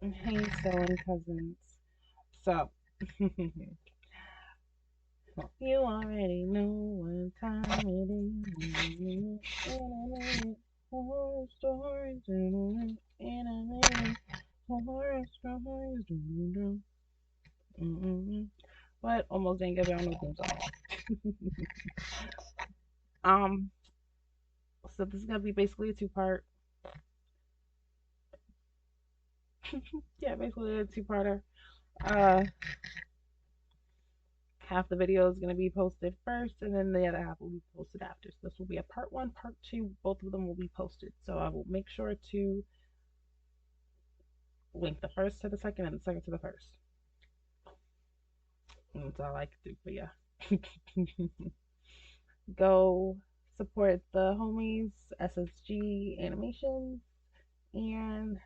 Hey, Stolen Cousins. So, you already know what time it is. Horror stories in a minute. Horror stories. What? Almost didn't get it on the theme song. Um, so this is gonna be basically a two-part. Yeah, basically a two-parter. Uh, half the video is going to be posted first, and then the other half will be posted after. So this will be a part one, part two. Both of them will be posted. So I will make sure to link the first to the second and the second to the first. That's all I can do for you. Go support the homies, SSG Animations, and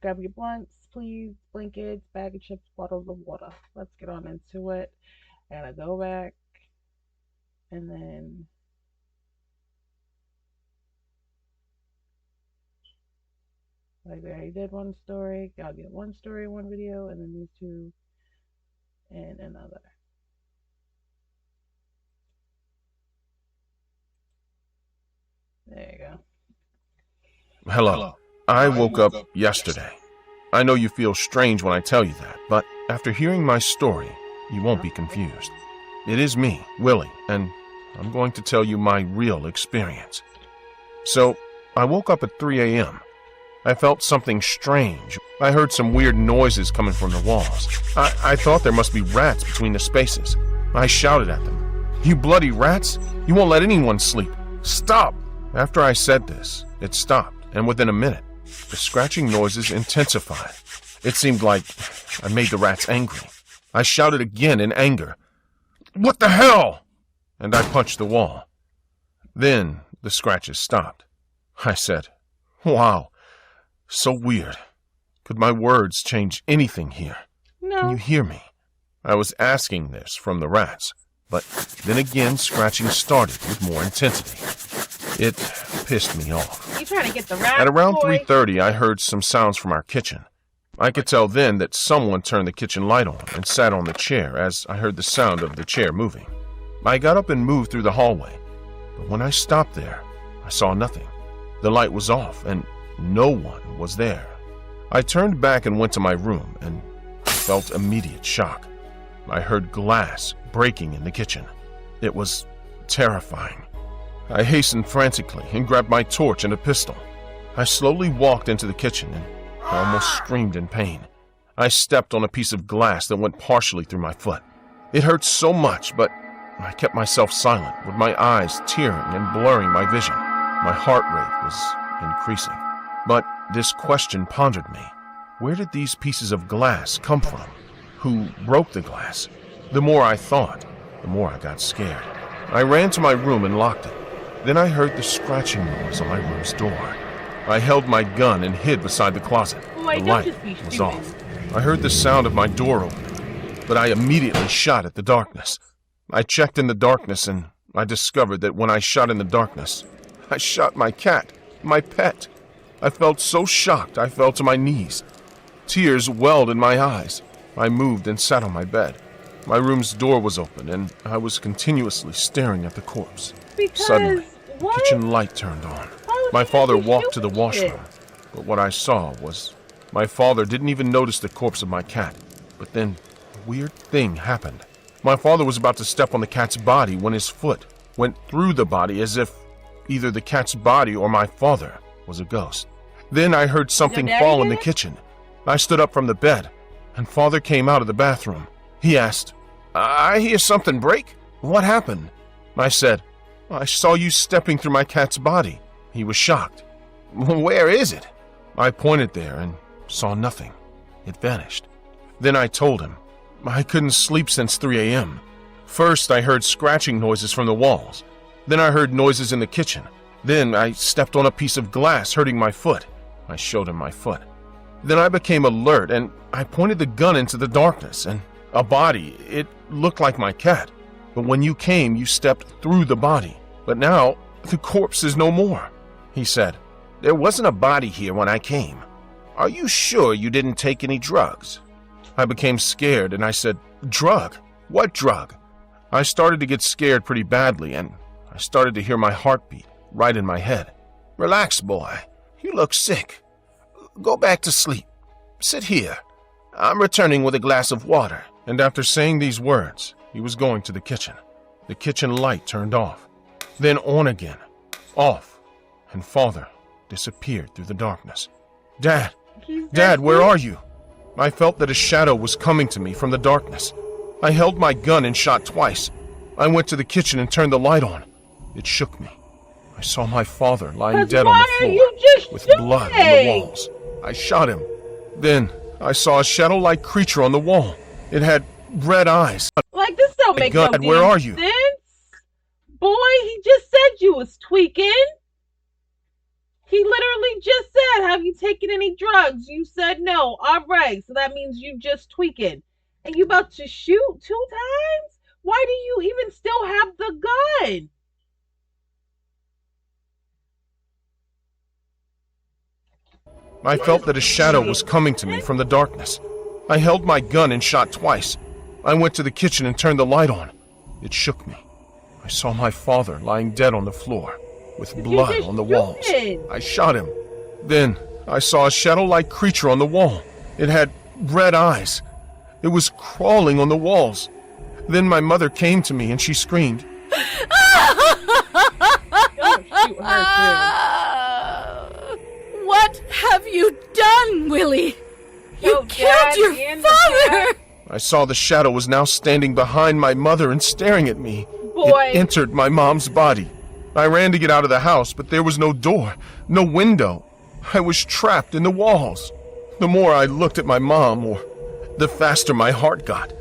grab your blunts, please, blankets, bag of chips, bottles of water. Let's get on into it. I gotta go back and then like we already did one story. I'll get one story, one video, and then these two and another. There you go. Hello. I woke up yesterday. I know you feel strange when I tell you that, but after hearing my story, you won't be confused. It is me, Willie, and I'm going to tell you my real experience. So, I woke up at 3 a.m. I felt something strange. I heard some weird noises coming from the walls. I thought there must be rats between the spaces. I shouted at them, "You bloody rats! You won't let anyone sleep! Stop!" After I said this, it stopped, and within a minute, the scratching noises intensified. It seemed like I made the rats angry. I shouted again in anger, "What the hell?" And I punched the wall. Then the scratches stopped. I said, "Wow, so weird. Could my words change anything here? No. Can you hear me?" I was asking this from the rats, but then again scratching started with more intensity. It pissed me off. You trying to get the rats, At around boy? 3:30, I heard some sounds from our kitchen. I could tell then that someone turned the kitchen light on and sat on the chair as I heard the sound of the chair moving. I got up and moved through the hallway, but when I stopped there, I saw nothing. The light was off and no one was there. I turned back and went to my room and felt immediate shock. I heard glass breaking in the kitchen. It was terrifying. I hastened frantically and grabbed my torch and a pistol. I slowly walked into the kitchen and I almost screamed in pain. I stepped on a piece of glass that went partially through my foot. It hurt so much, but I kept myself silent with my eyes tearing and blurring my vision. My heart rate was increasing. But this question pondered me. Where did these pieces of glass come from? Who broke the glass? The more I thought, the more I got scared. I ran to my room and locked it. Then I heard the scratching noise on my room's door. I held my gun and hid beside the closet. Boy, The don't light just be was stupid. off. I heard the sound of my door opening, but I immediately shot at the darkness. I checked in the darkness and I discovered that when I shot in the darkness, I shot my cat, my pet. I felt so shocked I fell to my knees. Tears welled in my eyes. I moved and sat on my bed. My room's door was open and I was continuously staring at the corpse. Because Suddenly, the what? kitchen light turned on. Why would My you father do walked to the stupid washroom, shit? but what I saw was my father didn't even notice the corpse of my cat. But then a weird thing happened. My father was about to step on the cat's body when his foot went through the body as if either the cat's body or my father was a ghost. Then I heard something daddy fall in did the it? kitchen. I stood up from the bed, and father came out of the bathroom. He asked, "I hear something break. What happened?" I said, "I saw you stepping through my cat's body." He was shocked. "Where is it?" I pointed there and saw nothing. It vanished. Then I told him, I couldn't sleep since 3 a.m. First, I heard scratching noises from the walls. Then I heard noises in the kitchen. Then I stepped on a piece of glass, hurting my foot. I showed him my foot. Then I became alert and I pointed the gun into the darkness and a body. It looked like my cat. But when you came, you stepped through the body. But now, the corpse is no more. He said, "There wasn't a body here when I came." "Are you sure you didn't take any drugs?" I became scared and I said, "Drug? What drug?" I started to get scared pretty badly and I started to hear my heartbeat right in my head. "Relax, boy. You look sick. Go back to sleep. Sit here. I'm returning with a glass of water." And after saying these words, he was going to the kitchen. The kitchen light turned off, then on again, off, and father disappeared through the darkness. "Dad! Dad, where are you?" I felt that a shadow was coming to me from the darkness. I held my gun and shot twice. I went to the kitchen and turned the light on. It shook me. I saw my father lying dead on the floor with blood on the walls. I shot him. Then I saw a shadow-like creature on the wall. It had red eyes. Like, this don't make no where are you? sense. Boy, he just said you was tweaking. He literally just said, "Have you taken any drugs?" You said no. All right, so that means you just tweaking. And you about to shoot 2 times? Why do you even still have the gun? I felt that a shadow was coming to me from the darkness. I held my gun and shot twice. I went to the kitchen and turned the light on. It shook me. I saw my father lying dead on the floor with blood on the walls. I shot him. Then I saw a shadow-like creature on the wall. It had red eyes. It was crawling on the walls. Then my mother came to me and she screamed. Don't shoot her too. What have you done, Willie? You killed your father! I saw the shadow was now standing behind my mother and staring at me. Boy. It entered my mom's body. I ran to get out of the house, but there was no door, no window. I was trapped in the walls. The more I looked at my mom, the faster my heart got.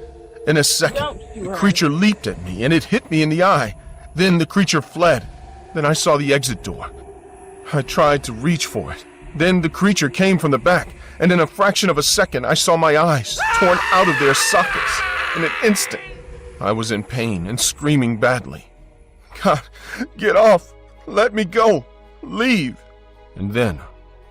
In a second, the creature leaped at me and it hit me in the eye. Then the creature fled. Then I saw the exit door. I tried to reach for it. Then the creature came from the back, and in a fraction of a second, I saw my eyes torn out of their sockets. In an instant, I was in pain and screaming badly. "God, get off! Let me go! Leave!" And then,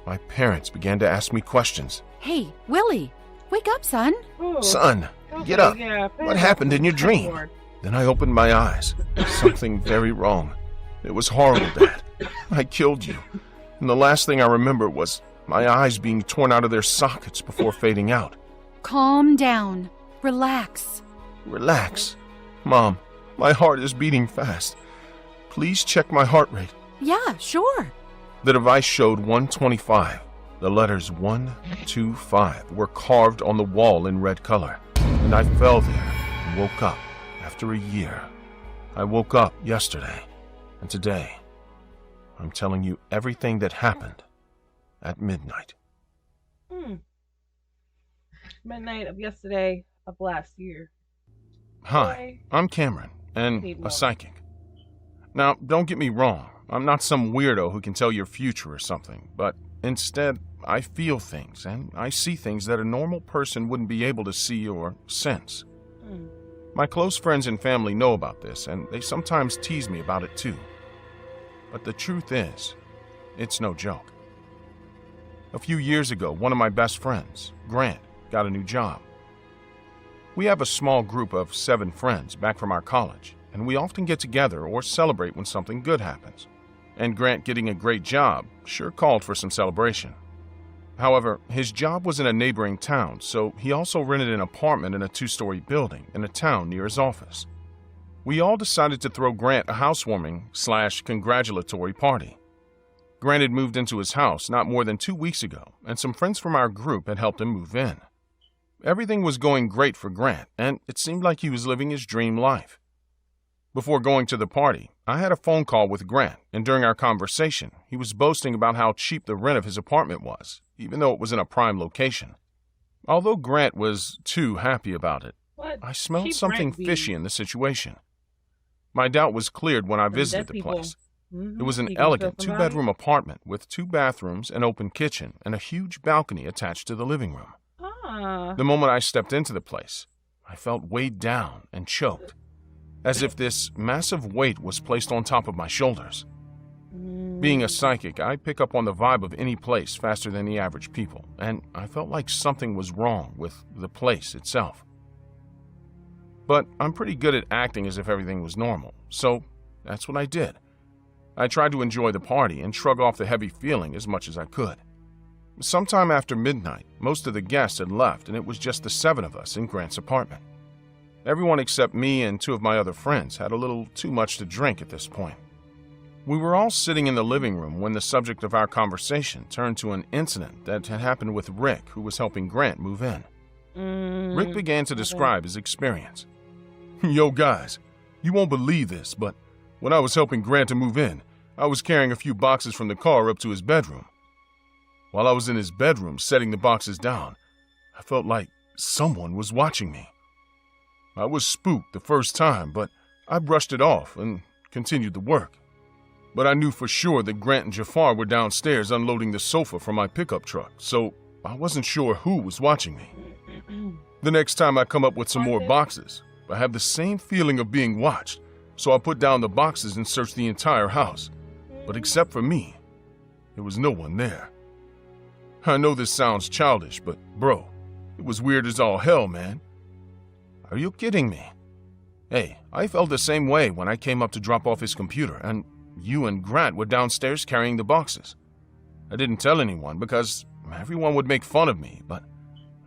my parents began to ask me questions. Hey, Willie, wake up, son. "Son, get up. What happened in your dream?" Then I opened my eyes. Something very wrong. It was horrible, Dad. I killed you. And the last thing I remember was my eyes being torn out of their sockets before fading out. Calm down. Relax. Relax. Mom, my heart is beating fast. Please check my heart rate. Yeah, sure. The device showed 125. The letters 1, 2, 5 were carved on the wall in red color. And I fell there and woke up after a year. I woke up yesterday, and today I'm telling you everything that happened at midnight. Midnight of yesterday of last year. Hi, I'm Cameron, and a psychic. Now, don't get me wrong. I'm not some weirdo who can tell your future or something, but instead, I feel things, and I see things that a normal person wouldn't be able to see or sense. My close friends and family know about this, and they sometimes tease me about it too. But the truth is, it's no joke. A few years ago, one of my best friends, Grant, got a new job. We have a small group of 7 friends back from our college, and we often get together or celebrate when something good happens. And Grant getting a great job sure called for some celebration. However, his job was in a neighboring town, so he also rented an apartment in a 2-story building in a town near his office. We all decided to throw Grant a housewarming/congratulatory party. Grant had moved into his house not more than 2 weeks ago, and some friends from our group had helped him move in. Everything was going great for Grant, and it seemed like he was living his dream life. Before going to the party, I had a phone call with Grant, and during our conversation, he was boasting about how cheap the rent of his apartment was, even though it was in a prime location. Although Grant was too happy about it, I smelled something fishy in the situation. My doubt was cleared when I visited the place. It was an elegant 2-bedroom apartment with 2 bathrooms, an open kitchen, and a huge balcony attached to the living room. The moment I stepped into the place, I felt weighed down and choked, as if this massive weight was placed on top of my shoulders. Being a psychic, I pick up on the vibe of any place faster than the average people, and I felt like something was wrong with the place itself. But I'm pretty good at acting as if everything was normal, so that's what I did. I tried to enjoy the party and shrug off the heavy feeling as much as I could. Sometime after midnight, most of the guests had left, and it was just the 7 of us in Grant's apartment. Everyone except me and 2 of my other friends had a little too much to drink at this point. We were all sitting in the living room when the subject of our conversation turned to an incident that had happened with Rick, who was helping Grant move in. Rick began to describe his experience. Yo, guys, you won't believe this, but when I was helping Grant to move in, I was carrying a few boxes from the car up to his bedroom. While I was in his bedroom setting the boxes down, I felt like someone was watching me. I was spooked the first time, but I brushed it off and continued the work. But I knew for sure that Grant and Jafar were downstairs unloading the sofa from my pickup truck, so I wasn't sure who was watching me. The next time I come up with some more boxes, I have the same feeling of being watched, so I put down the boxes and searched the entire house. But except for me, there was no one there. I know this sounds childish, but bro, it was weird as all hell, man. Are you kidding me? Hey, I felt the same way when I came up to drop off his computer, and you and Grant were downstairs carrying the boxes. I didn't tell anyone because everyone would make fun of me, but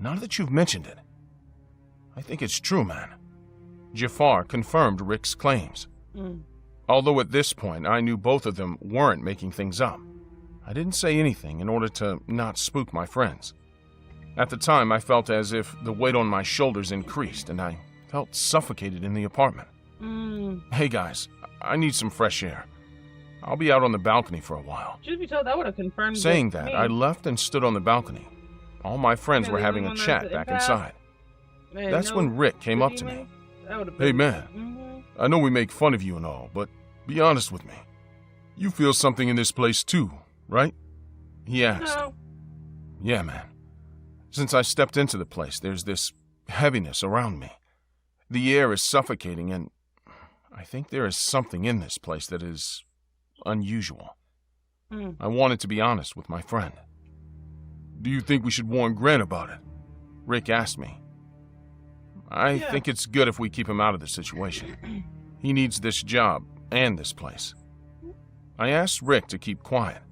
now that you've mentioned it, I think it's true, man. Jafar confirmed Rick's claims. Although at this point I knew both of them weren't making things up, I didn't say anything in order to not spook my friends. At the time, I felt as if the weight on my shoulders increased and I felt suffocated in the apartment. Hey guys, I need some fresh air. I'll be out on the balcony for a while. Truth be told, I would have confirmed. Saying that, I left and stood on the balcony. All my friends were having a chat back inside. That's when Rick came up to me. Hey man, I know we make fun of you and all, but be honest with me. You feel something in this place too, right? He asked. No. Yeah, man. Since I stepped into the place, there's this heaviness around me. The air is suffocating, and I think there is something in this place that is unusual. I wanted to be honest with my friend. Do you think we should warn Grant about it? Rick asked me. I think it's good if we keep him out of the situation. He needs this job and this place. I asked Rick to keep quiet.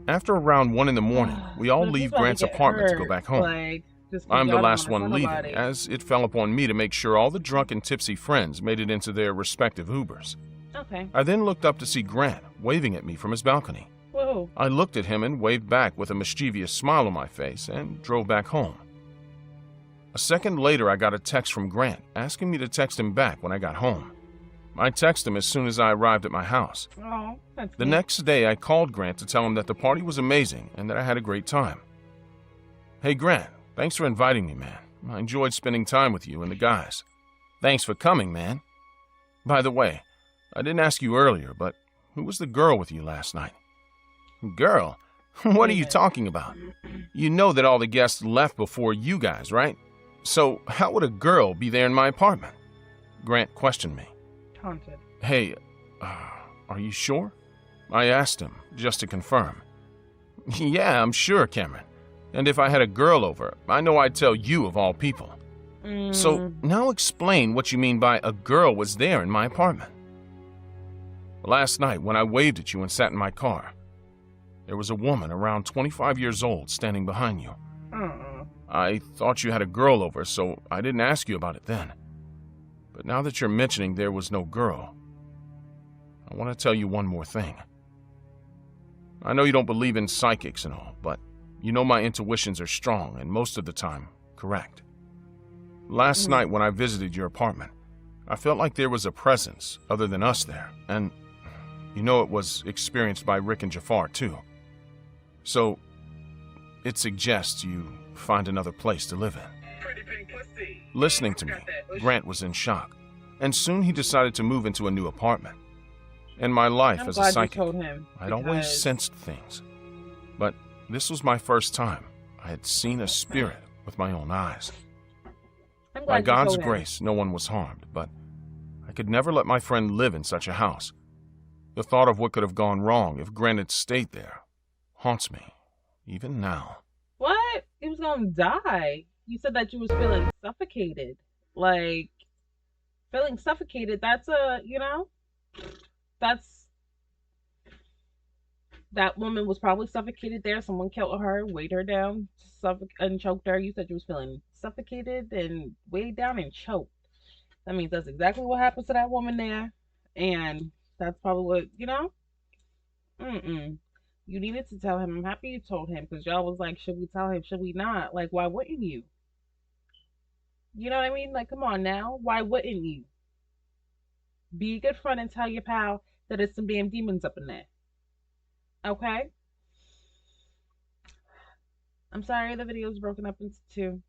After around 1 in the morning, we all leave Grant's apartment to go back home. I'm the last one leaving, as it fell upon me to make sure all the drunk and tipsy friends made it into their respective Ubers. Okay. I then looked up to see Grant waving at me from his balcony. Whoa. I looked at him and waved back with a mischievous smile on my face and drove back home. A second later, I got a text from Grant asking me to text him back when I got home. I texted him as soon as I arrived at my house. Oh, that's The neat. next day, I called Grant to tell him that the party was amazing and that I had a great time. Hey Grant, thanks for inviting me, man. I enjoyed spending time with you and the guys. Thanks for coming, man. By the way, I didn't ask you earlier, but who was the girl with you last night? Girl? What are you talking about? You know that all the guests left before you guys, right? So how would a girl be there in my apartment? Grant questioned me. Haunted. Hey, are you sure? I asked him, just to confirm. Yeah, I'm sure, Cameron. And if I had a girl over, I know I'd tell you of all people. So now explain what you mean by a girl was there in my apartment. Last night, when I waved at you and sat in my car, there was a woman around 25 years old standing behind you. I thought you had a girl over, so I didn't ask you about it then. But now that you're mentioning there was no girl, I want to tell you one more thing. I know you don't believe in psychics and all, but you know my intuitions are strong and most of the time correct. Last night when I visited your apartment, I felt like there was a presence other than us there, and you know it was experienced by Rick and Jafar too. So, it suggests you find another place to live in. Listening to me, Grant was in shock, and soon he decided to move into a new apartment. In my life I'm as a glad you psychic, told him, I'd always because- sensed things. But this was my first time I had seen a spirit with my own eyes. I'm glad By you God's told him. grace, no one was harmed, but I could never let my friend live in such a house. The thought of what could have gone wrong if Gren had stayed there haunts me, even now. What? He was gonna die. You said that you was feeling suffocated. Like feeling suffocated, that's that's that woman was probably suffocated there. Someone killed her, weighed her down, and choked her. You said you was feeling suffocated and weighed down and choked. That means that's exactly what happened to that woman there. And that's probably what. Mm-mm. You needed to tell him. I'm happy you told him because y'all was like, should we tell him? Should we not? Like, why wouldn't you? You know what I mean? Like, come on now. Why wouldn't you? Be a good friend and tell your pal that it's some damn demons up in there. Okay? I'm sorry the video is broken up into two.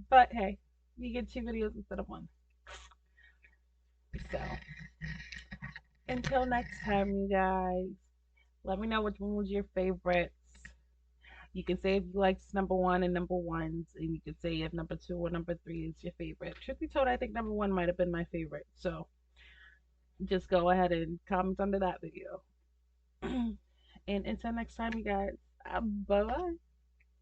But hey, you get two videos instead of one. So, until next time, you guys, let me know which one was your favorites. You can say if you liked number one and number ones, and you can say if number two or number three is your favorite. Truth be told, I think number one might have been my favorite. So just go ahead and comment under that video. And until next time, you guys, bye bye.